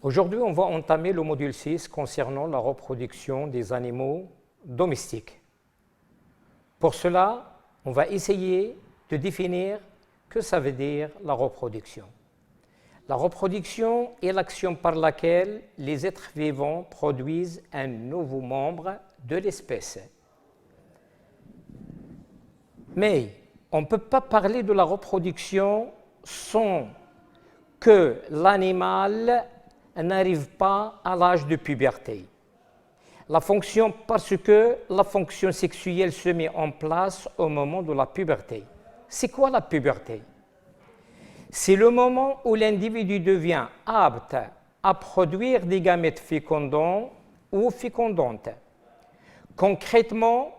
Aujourd'hui, on va entamer le module 6 concernant la reproduction des animaux domestiques. Pour cela, on va essayer de définir ce que ça veut dire la reproduction. La reproduction est l'action par laquelle les êtres vivants produisent un nouveau membre de l'espèce. Mais on ne peut pas parler de la reproduction sans que l'animal n'arrive pas à l'âge de puberté. Parce que la fonction sexuelle se met en place au moment de la puberté. C'est quoi la puberté? C'est le moment où l'individu devient apte à produire des gamètes fécondants ou fécondantes. Concrètement,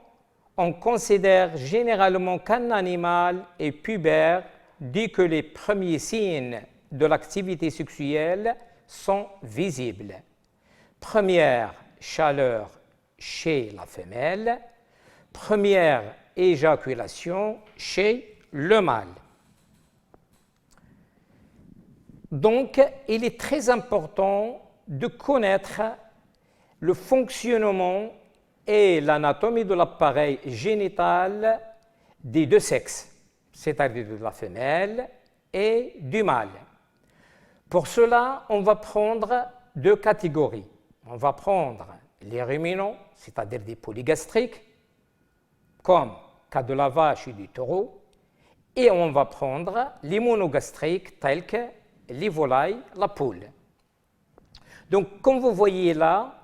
on considère généralement qu'un animal est pubère dès que les premiers signes de l'activité sexuelle sont visibles. Première chaleur chez la femelle, première éjaculation chez le mâle. Donc, il est très important de connaître le fonctionnement et l'anatomie de l'appareil génital des deux sexes, c'est-à-dire de la femelle et du mâle. Pour cela, on va prendre deux catégories. On va prendre les ruminants, c'est-à-dire des polygastriques, comme cas de la vache et du taureau, et on va prendre les monogastriques, tels que les volailles, la poule. Donc, comme vous voyez là,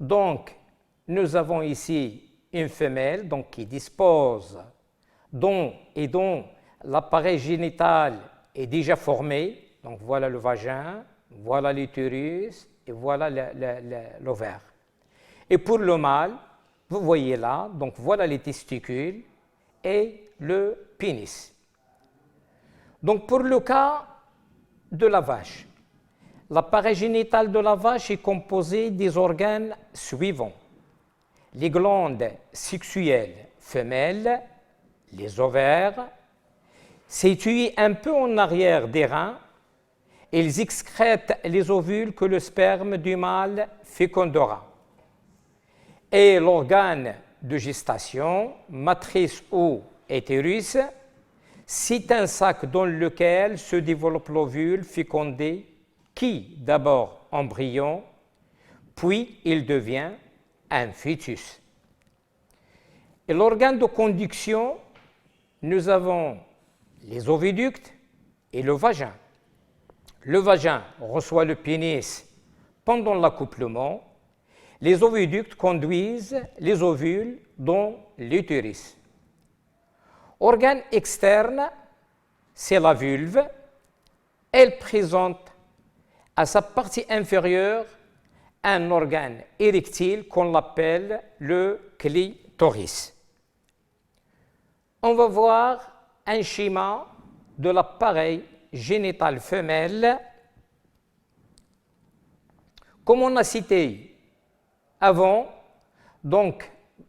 nous avons ici une femelle qui dispose dont l'appareil génital est déjà formé. Donc, voilà le vagin, voilà l'utérus et voilà l'ovaire. Et pour le mâle, vous voyez là, voilà les testicules et le pénis. Donc, pour le cas de la vache, l'appareil génital de la vache est composé des organes suivants: les glandes sexuelles femelles, les ovaires, situés un peu en arrière des reins. Ils excrètent les ovules que le sperme du mâle fécondera. Et l'organe de gestation, matrice ou utérus, c'est un sac dans lequel se développe l'ovule fécondé qui, d'abord embryon, puis il devient un fœtus. Et l'organe de conduction, nous avons les oviductes et le vagin. Le vagin reçoit le pénis pendant l'accouplement. Les oviductes conduisent les ovules dans l'utérus. Organe externe, c'est la vulve. Elle présente à sa partie inférieure un organe érectile qu'on appelle le clitoris. On va voir un schéma de l'appareil génital femelle. Comme on a cité avant,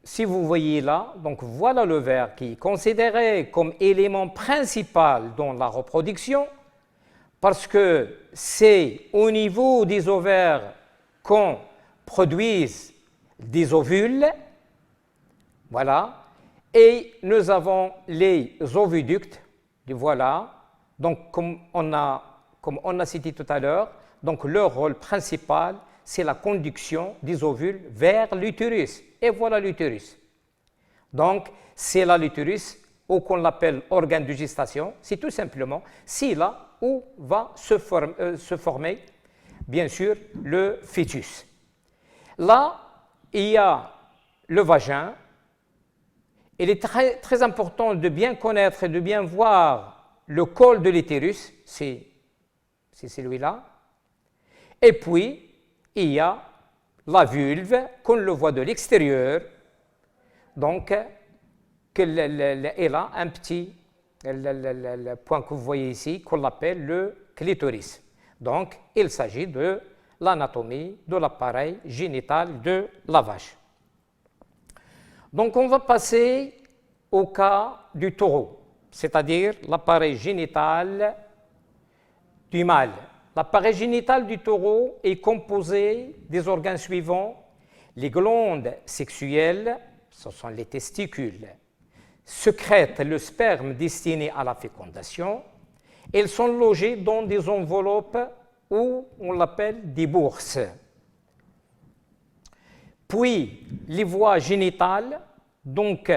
si vous voyez là, voilà l'ovaire qui est considéré comme élément principal dans la reproduction, parce que c'est au niveau des ovaires qu'on produise des ovules, voilà, et nous avons les oviductes, voilà, comme on a cité tout à l'heure, leur rôle principal, c'est la conduction des ovules vers l'utérus. Et voilà l'utérus. Donc, c'est là l'utérus, ou qu'on l'appelle organe de gestation, c'est tout simplement, c'est là où va se former, bien sûr, le fœtus. Là, il y a le vagin. Il est très, très important de bien connaître et de bien voir le col de l'utérus, c'est celui-là. Et puis, il y a la vulve, qu'on le voit de l'extérieur, elle a un petit le point que vous voyez ici, qu'on appelle le clitoris. Donc, il s'agit de l'anatomie de l'appareil génital de la vache. Donc, on va passer au cas du taureau, c'est-à-dire l'appareil génital du mâle. l'appareil génital du taureau est composé des organes suivants. Les glandes sexuelles, ce sont les testicules, sécrètent le sperme destiné à la fécondation. Elles sont logées dans des enveloppes ou on l'appelle des bourses. Puis les voies génitales, donc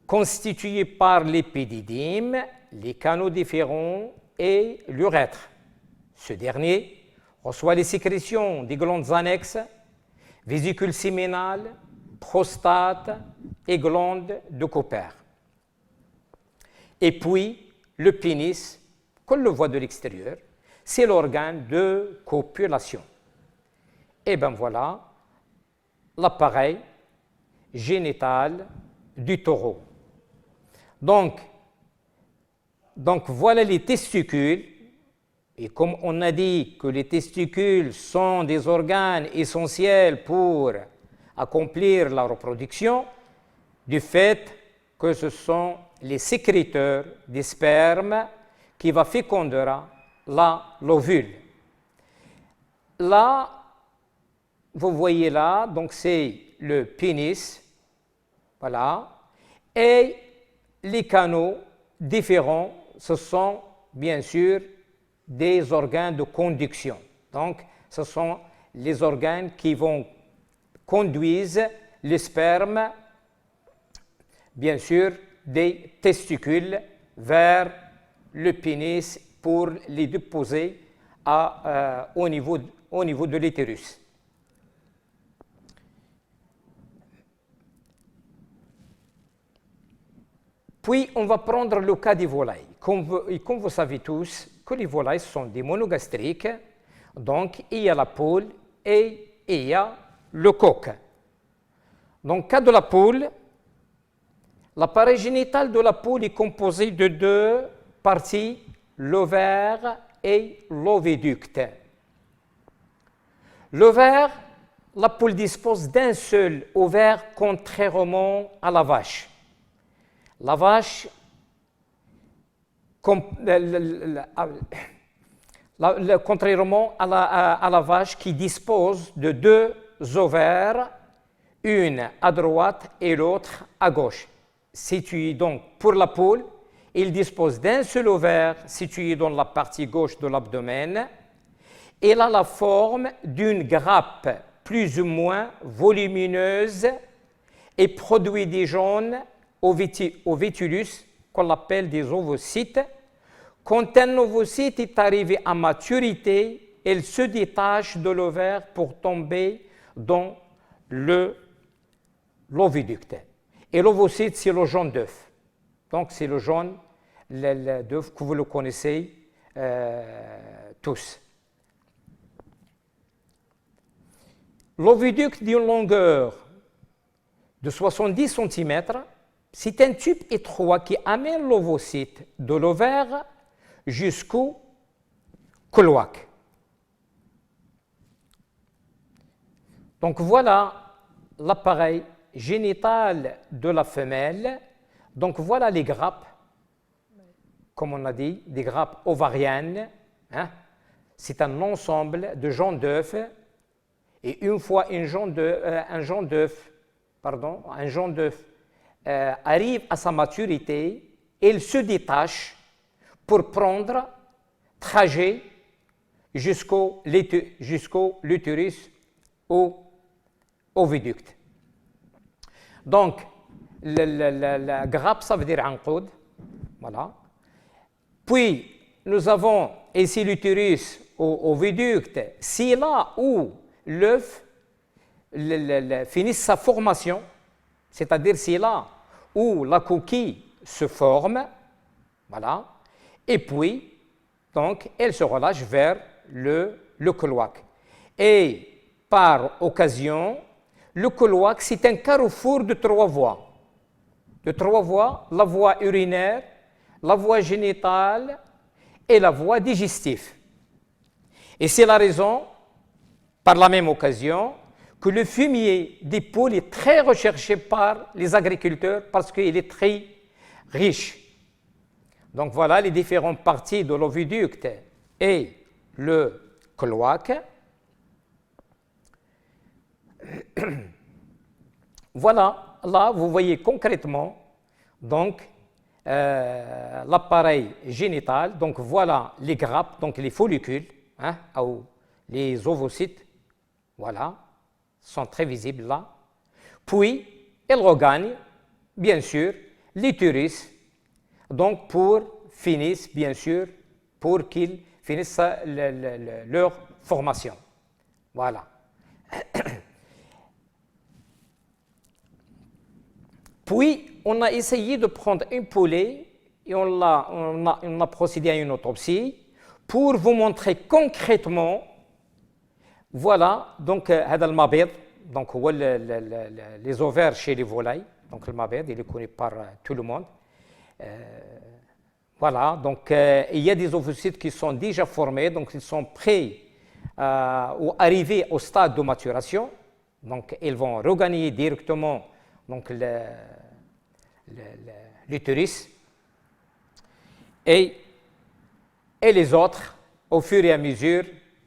constituées par l'épididyme, les canaux déférents et l'urètre. Ce dernier reçoit les sécrétions des glandes annexes, vésicule séminale, prostate et glandes de Cooper. Et puis le pénis, qu'on le voit de l'extérieur, c'est l'organe de copulation. Et bien voilà l'appareil génital du taureau. Donc voilà les testicules, et comme on a dit que les testicules sont des organes essentiels pour accomplir la reproduction, du fait que ce sont les sécréteurs des spermes qui va féconder l'ovule. Là, vous voyez là, donc c'est le pénis, voilà, et les canaux différents, ce sont bien sûr des organes de conduction. Donc, ce sont les organes qui vont conduire le sperme, bien sûr, des testicules vers le pénis pour les déposer au niveau de l'utérus. Puis, on va prendre le cas des volailles. Comme vous savez tous que les volailles sont des monogastriques, donc il y a la poule et il y a le coq. Dans le cas de la poule, l'appareil génital de la poule est composé de deux parties, l'ovaire et l'oviducte. L'ovaire, la poule dispose d'un seul ovaire contrairement à la vache. La vache, contrairement à la vache qui dispose de deux ovaires, une à droite et l'autre à gauche. Situé donc pour la poule, il dispose d'un seul ovaire situé dans la partie gauche de l'abdomen. Il a la forme d'une grappe plus ou moins volumineuse et produit des jaunes ovitulus qu'on appelle des ovocytes. Quand un ovocyte est arrivé à maturité, il se détache de l'ovaire pour tomber dans l'oviducte. Et l'ovocyte, c'est le jaune d'œuf. Donc, c'est le jaune d'œuf que vous le connaissez tous. L'oviducte d'une longueur de 70 cm, c'est un tube étroit qui amène l'ovocyte de l'ovaire jusqu'au cloaque. Donc voilà l'appareil génital de la femelle. Donc voilà les grappes, comme on a dit, des grappes ovariennes. C'est un ensemble de jaunes d'œufs. Et une fois un jaune d'œuf arrive à sa maturité, il se détache pour prendre trajet jusqu'au l'utérus ou oviducte. Donc, la grappe, ça veut dire anqoud. Voilà. Puis, nous avons ici l'utérus ou oviducte. C'est là où l'œuf finit sa formation, c'est-à-dire c'est là où la coquille se forme, voilà, et puis, donc, elle se relâche vers le cloaque. Et par occasion, le cloaque, c'est un carrefour de trois voies. La voie urinaire, la voie génitale et la voie digestive. Et c'est la raison, par la même occasion, que le fumier des poules est très recherché par les agriculteurs parce qu'il est très riche. Donc voilà les différentes parties de l'oviducte et le cloaque. Voilà, là, vous voyez concrètement donc l'appareil génital. Donc voilà les grappes, donc les follicules, hein, ou les ovocytes, voilà, sont très visibles là. Puis, elle regagne, bien sûr, l'utérus, donc bien sûr, pour qu'ils finissent leur formation. Voilà. Puis, on a essayé de prendre un poulet et on a procédé à une autopsie pour vous montrer concrètement, voilà, donc, donc les ovaires chez les volailles, donc le mabed, il est connu par tout le monde. Voilà, donc il y a des ovocytes qui sont déjà formés, donc ils sont prêts ou arrivés au stade de maturation, donc ils vont regagner directement donc, l'utérus et les autres, au fur et à mesure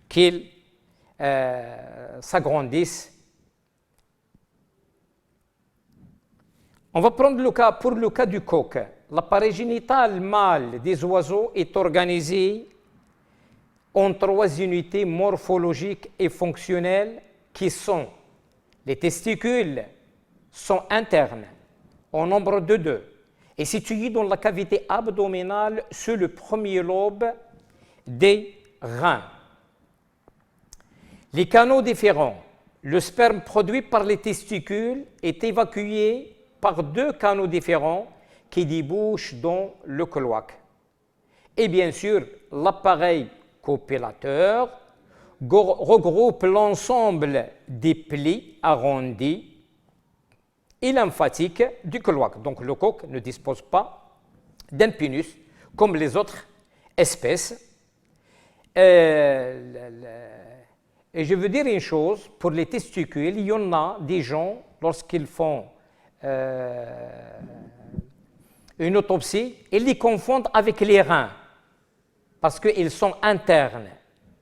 qu'ils s'agrandissent. On va prendre pour le cas du coq. L'appareil génital mâle des oiseaux est organisé en 3 unités morphologiques et fonctionnelles qui sont les testicules sont internes, au nombre de 2, et situés dans la cavité abdominale sur le premier lobe des reins. Les canaux différents. Le sperme produit par les testicules est évacué par 2 canaux différents qui débouchent dans le cloaque. Et bien sûr, l'appareil copulateur regroupe l'ensemble des plis arrondis et lymphatiques du cloaque. Donc le coq ne dispose pas d'un pénis comme les autres espèces. Et je veux dire une chose, pour les testicules, il y en a des gens, lorsqu'ils font une autopsie, ils les confondent avec les reins, parce qu'ils sont internes,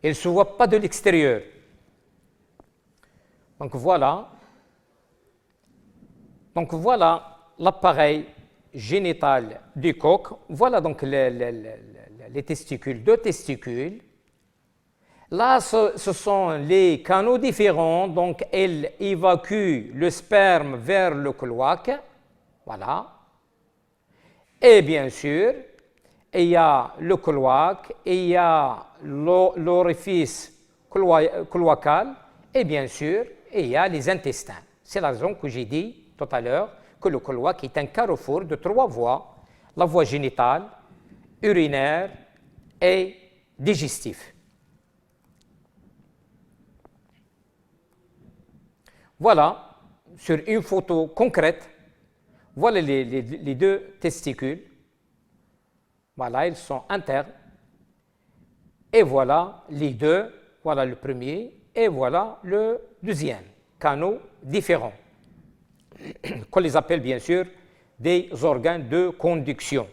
ils ne se voient pas de l'extérieur. Donc voilà l'appareil génital du coq. Voilà donc les testicules, 2 testicules. Là, ce sont les canaux différents, donc elles évacuent le sperme vers le cloaque. Voilà. Et bien sûr, il y a le cloaque, il y a l'orifice cloacal, et bien sûr, il y a les intestins. C'est la raison que j'ai dit tout à l'heure que le cloaque est un carrefour de 3 voies, la voie génitale, urinaire et digestive. Voilà, sur une photo concrète, voilà les 2 testicules. Voilà, ils sont internes. Et voilà les 2, voilà le premier, et voilà le deuxième, canaux différents, qu'on les appelle bien sûr des organes de conduction.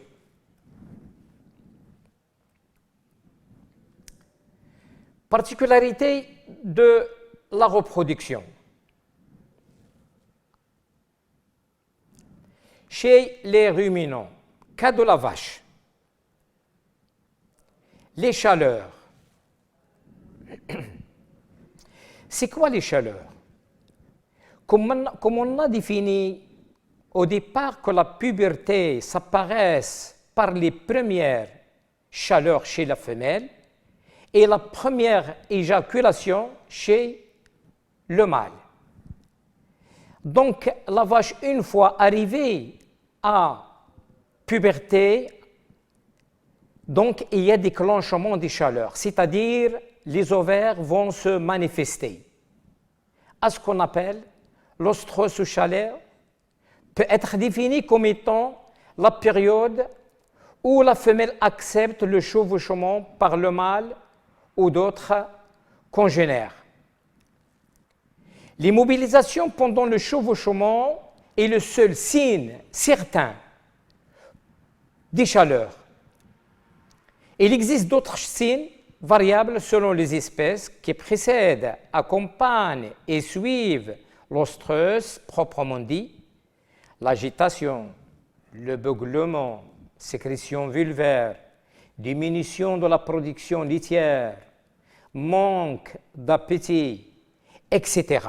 Particularité de la reproduction. Chez les ruminants, cas de la vache, les chaleurs. C'est quoi les chaleurs? Comme on a défini au départ que la puberté s'apparaisse par les premières chaleurs chez la femelle et la première éjaculation chez le mâle. Donc la vache, une fois arrivée à puberté, donc il y a déclenchement des chaleurs, c'est-à-dire les ovaires vont se manifester. À ce qu'on appelle l'ostrose chaleur peut être définie comme étant la période où la femelle accepte le chevauchement par le mâle ou d'autres congénères. L'immobilisation pendant le chevauchement est le seul signe certain des chaleurs. Il existe d'autres signes variables selon les espèces qui précèdent, accompagnent et suivent l'ostrus proprement dit, l'agitation, le beuglement, sécrétion vulvaire, diminution de la production litière, manque d'appétit, etc.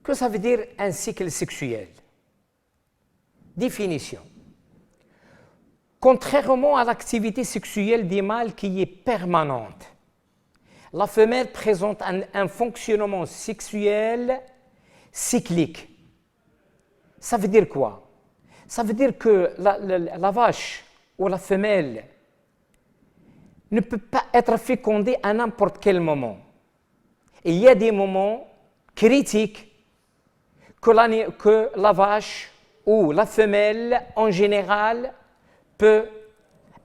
Que ça veut dire un cycle sexuel? Définition. Contrairement à l'activité sexuelle des mâles qui est permanente, la femelle présente un fonctionnement sexuel cyclique. Ça veut dire quoi? Ça veut dire que la vache ou la femelle ne peut pas être fécondée à n'importe quel moment. Et il y a des moments critiques que la vache ou la femelle en général peut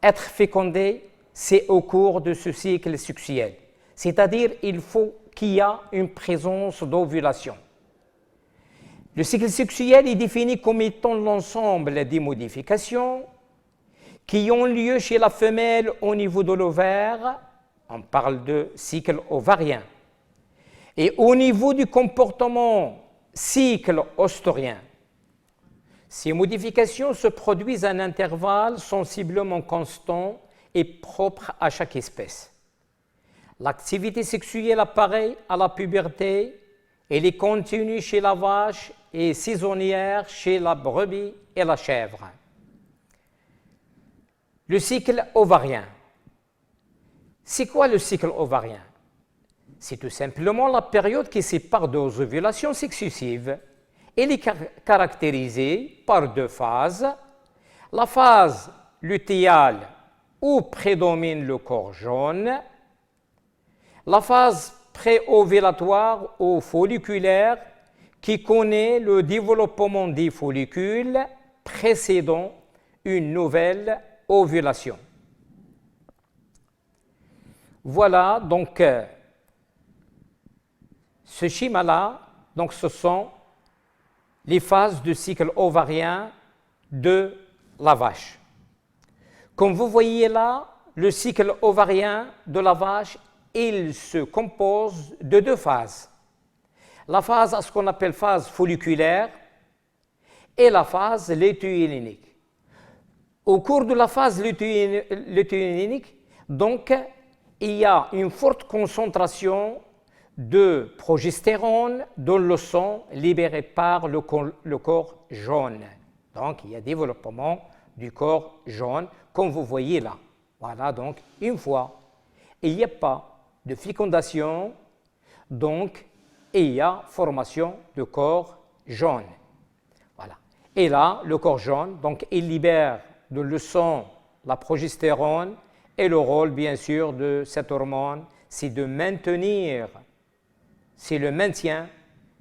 être fécondée, c'est au cours de ce cycle sexuel. C'est-à-dire il faut qu'il y ait une présence d'ovulation. Le cycle sexuel est défini comme étant l'ensemble des modifications qui ont lieu chez la femelle au niveau de l'ovaire, on parle de cycle ovarien, et au niveau du comportement cycle oestrien. Ces modifications se produisent à un intervalle sensiblement constant et propre à chaque espèce. L'activité sexuelle apparaît à la puberté, elle est continue chez la vache et saisonnière chez la brebis et la chèvre. Le cycle ovarien. C'est quoi le cycle ovarien? C'est tout simplement la période qui sépare deux ovulations successives. Elle est caractérisée par deux phases. La phase lutéale où prédomine le corps jaune, la phase préovulatoire ou folliculaire qui connaît le développement des follicules précédant une nouvelle ovulation. Voilà donc ce schéma-là, donc ce sont les phases du cycle ovarien de la vache. Comme vous voyez là, le cycle ovarien de la vache, il se compose de deux phases. La phase, ce qu'on appelle phase folliculaire, et la phase lutéolénique. Au cours de la phase lutéolénique, donc, il y a une forte concentration de progestérone dans le sang libéré par le corps jaune. Donc, il y a développement du corps jaune, comme vous voyez là. Voilà, donc, une fois, il n'y a pas de fécondation, donc, il y a formation de corps jaune. Voilà. Et là, le corps jaune, donc, il libère de le sang la progestérone, et le rôle, bien sûr, de cette hormone, c'est de maintenir, c'est le maintien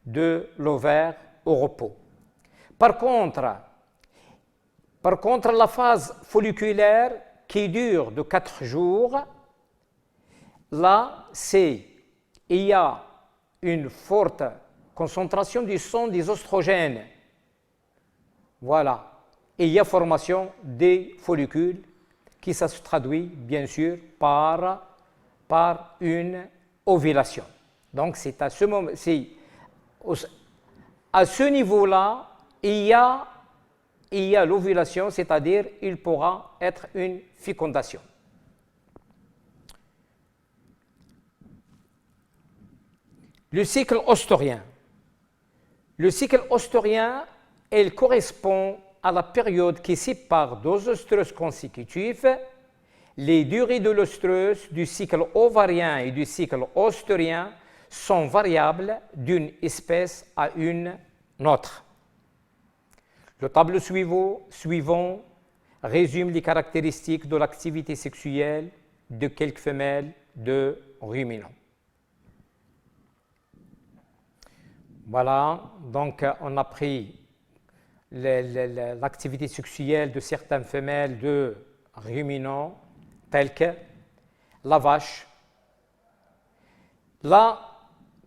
de l'ovaire au repos. Par contre, la phase folliculaire qui dure de 4 jours, là, il y a une forte concentration du sang des oestrogènes. Voilà. Et il y a formation des follicules qui ça se traduit, bien sûr, par une ovulation. Donc, c'est à ce moment, à ce niveau-là, il y a l'ovulation, c'est-à-dire il pourra être une fécondation. Le cycle oestrien. Le cycle oestrien, il correspond à la période qui sépare deux oestrus consécutifs. Les durées de l'oestrus du cycle ovarien et du cycle oestrien sont variables d'une espèce à une autre. Le tableau suivant résume les caractéristiques de l'activité sexuelle de quelques femelles de ruminants. Voilà, donc on a pris l'activité sexuelle de certaines femelles de ruminants, telles que la vache. Là,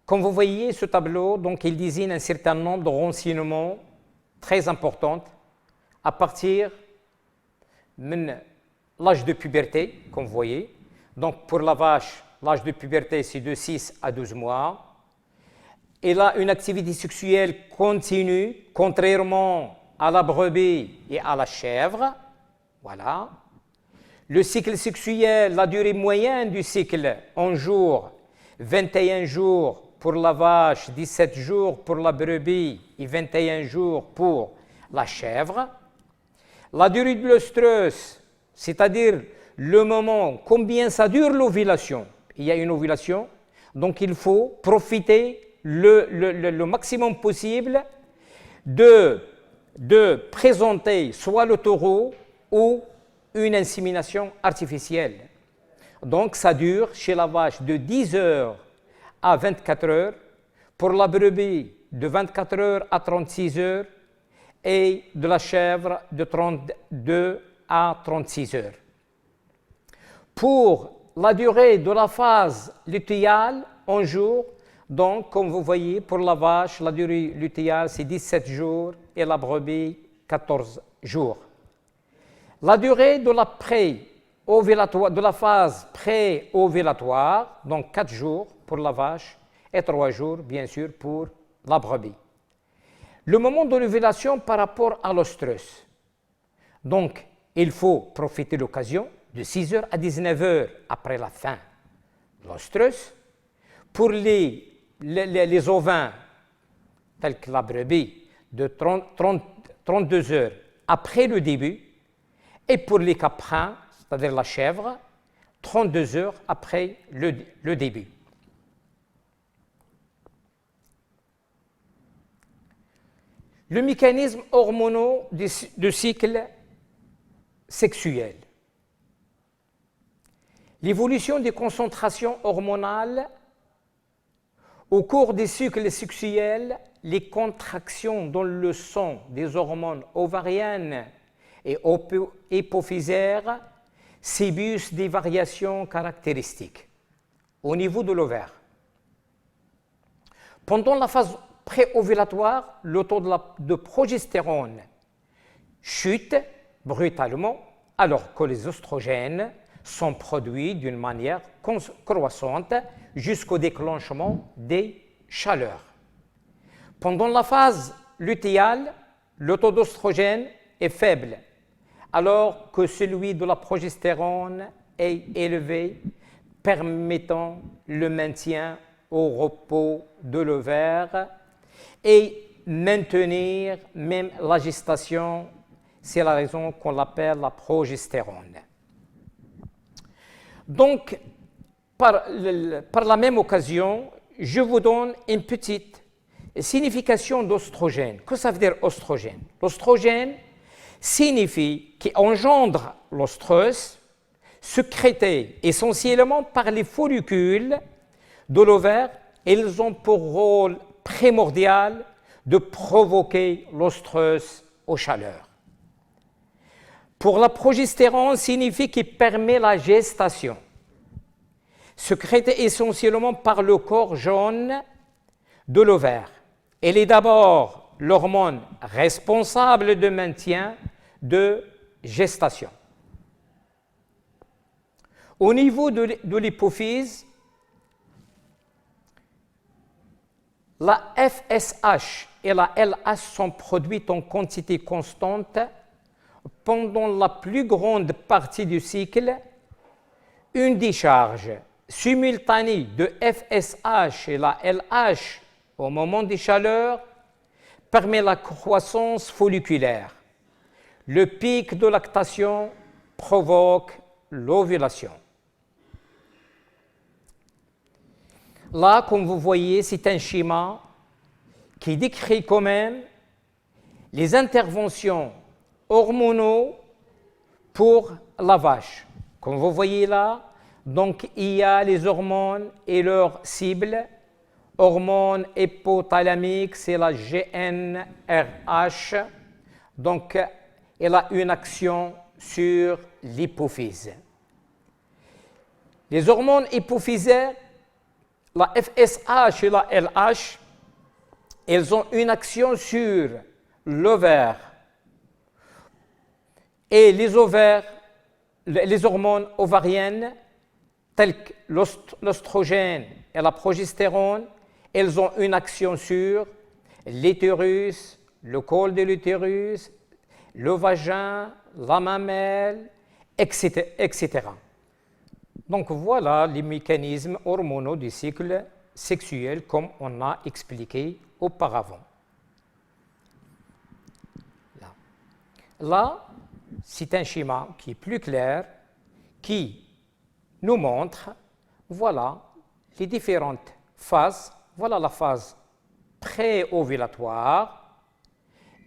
comme vous voyez ce tableau, donc il désigne un certain nombre de renseignements très importants à partir l'âge de puberté, comme vous voyez. Donc pour la vache, l'âge de puberté, c'est de 6 à 12 mois. Elle a une activité sexuelle continue, contrairement à la brebis et à la chèvre. Voilà. Le cycle sexuel, la durée moyenne du cycle en jours, 21 jours pour la vache, 17 jours pour la brebis et 21 jours pour la chèvre. La durée de l'œstrus, c'est-à-dire le moment, combien ça dure l'ovulation. Il y a une ovulation, donc il faut profiter le maximum possible de présenter soit le taureau ou une insémination artificielle. Donc ça dure chez la vache de 10 heures à 24 heures, pour la brebis de 24 heures à 36 heures et de la chèvre de 32 à 36 heures. Pour la durée de la phase lutéale en jours, donc comme vous voyez pour la vache, la durée lutéale c'est 17 jours et la brebis 14 jours. La durée de la phase pré-ovulatoire, donc 4 jours pour la vache et 3 jours bien sûr pour la brebis. Le moment de l'ovulation par rapport à l'œstrus. Donc il faut profiter de l'occasion de 6 heures à 19 heures après la fin de l'œstrus. Pour les ovins, tels que la brebis, de 32 heures après le début, et pour les caprins, c'est-à-dire la chèvre, 32 heures après le début. Le mécanisme hormonal du cycle sexuel. L'évolution des concentrations hormonales au cours des cycles sexuels, les contractions dans le sang des hormones ovariennes et hypophysaires subissent des variations caractéristiques au niveau de l'ovaire. Pendant la phase préovulatoire, le taux de progestérone chute brutalement alors que les oestrogènes sont produits d'une manière croissante jusqu'au déclenchement des chaleurs. Pendant la phase lutéale, le taux d'oestrogène est faible, alors que celui de la progestérone est élevé, permettant le maintien au repos de l'ovaire et maintenir même la gestation. C'est la raison qu'on l'appelle la progestérone. Donc, par la même occasion, je vous donne une petite signification d'oestrogène. Que ça veut dire oestrogène? L'oestrogène signifie qu'il engendre l'oestrus, sécrété essentiellement par les follicules de l'ovaire. Ils ont pour rôle primordial de provoquer l'oestrus aux chaleurs. Pour la progestérone, signifie qu'il permet la gestation, sécrétée essentiellement par le corps jaune de l'ovaire. Elle est d'abord l'hormone responsable de maintien de gestation. Au niveau de l'hypophyse, la FSH et la LH sont produites en quantité constante pendant la plus grande partie du cycle. Une décharge simultanée de FSH et la LH au moment des chaleurs permet la croissance folliculaire. Le pic de lactation provoque l'ovulation. Là, comme vous voyez, c'est un schéma qui décrit quand même les interventions hormonaux pour la vache. Comme vous voyez là, donc il y a les hormones et leurs cibles. Hormone hypothalamique, c'est la GnRH. Donc, elle a une action sur l'hypophyse. Les hormones hypophysaires, la FSH et la LH, elles ont une action sur l'ovaire Et les ovaires, les hormones ovariennes, telles que l'oestrogène et la progestérone, elles ont une action sur l'utérus, le col de l'utérus, le vagin, la mamelle, etc. Donc voilà les mécanismes hormonaux du cycle sexuel comme on a expliqué auparavant. Là, c'est un schéma qui est plus clair, qui nous montre, voilà, les différentes phases. Voilà la phase pré-ovulatoire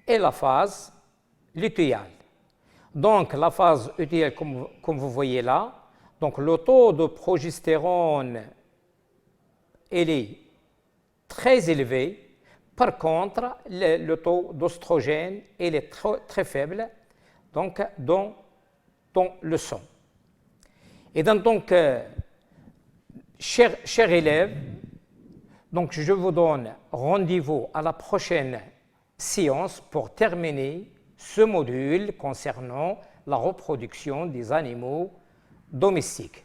et la phase lutéale. Donc, la phase lutéale, comme vous voyez là, donc le taux de progestérone, il est très élevé. Par contre, le taux d'oestrogène, il est très faible, donc dans le sang. Et donc, chers élèves, donc je vous donne rendez-vous à la prochaine séance pour terminer ce module concernant la reproduction des animaux domestiques.